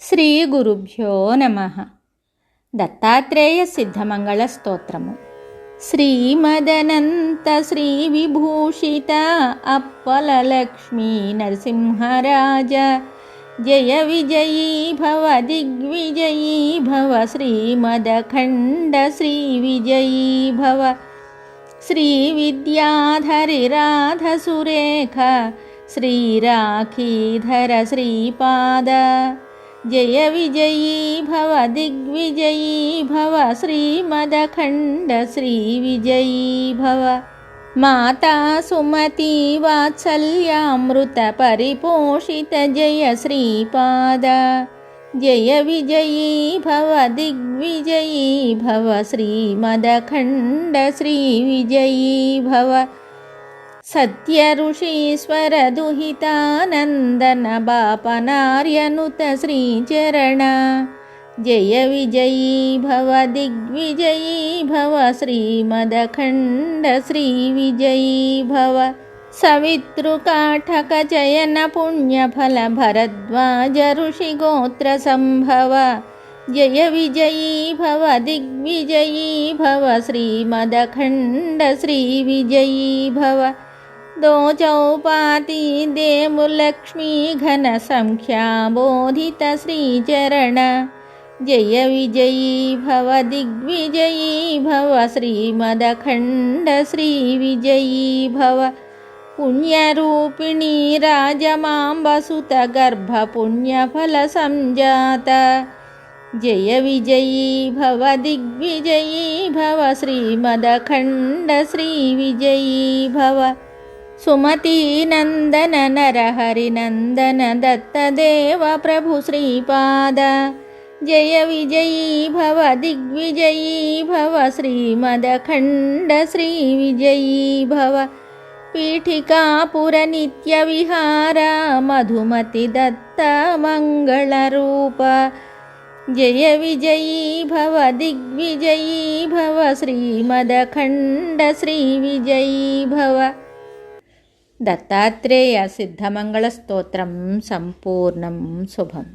శ్రీ గురుభ్యో నమః. దత్తాత్రేయ సిద్ధమంగళ స్తోత్రము. శ్రీమదనంత శ్రీ విభూషిత అప్పల లక్ష్మీ నరసింహరాజ జయ విజయీ భవ దిగ్విజయీ భవ శ్రీమదఖండ శ్రీ విజయీ భవ శ్రీ విద్యాధరి రాధ సురేఖ శ్రీరాఖీధర శ్రీపాద జయ విజయీ భవ దిగ్విజయీ భవ శ్రీమదఖండ శ్రీ విజయీ భవ మాతా సుమతి వాత్సల్యామృత పరిపోషిత జయ శ్రీపాద జయ విజయీ భవ దిగ్విజయీ భవ శ్రీమదఖండ శ్రీ విజయీ భవ సత్య ఋషీశ్వర దుహితానందన బాపనార్యనుత శ్రీచరణ జయ విజయీ భవ దిగ్విజయీ భవ శ్రీమదఖండ శ్రీ విజయీ భవ సవితృకాఠక చయన పుణ్యఫల భరద్వాజ ఋషి గోత్ర సంభవ జయ విజయీ భవ దిగ్విజయీ భవ శ్రీమదఖండ శ్రీ విజయీ భవ దోచౌపాతి దేములక్ష్మీ ఘన సంఖ్యాబోధిత శ్రీచరణ జయ విజయీ భవ దిగ్విజయీ భవ శ్రీమదఖండ శ్రీ విజయీ భవ పుణ్యరూపిణీ రాజమాంబసుత గర్భ పుణ్యఫల సంజాత జయ విజయీ భవ దిగ్విజయీ భవ శ్రీమదఖండ శ్రీ విజయీ భవ సుమతీ నందన నరహరి నందన దత్తదేవ ప్రభు శ్రీపాద జయ విజయీ భవ దిగ్విజయీ భవ శ్రీమదఖండ శ్రీ విజయీ భవ పీఠికాపుర నిత్య విహార మధుమతి దత్త మంగళ రూప జయ విజయీ భవ దిగ్విజయీ భవ శ్రీమదఖండ శ్రీ విజయీ భవ. దత్తాత్రేయ సిద్ధమంగళ స్తోత్రం సంపూర్ణం శుభం.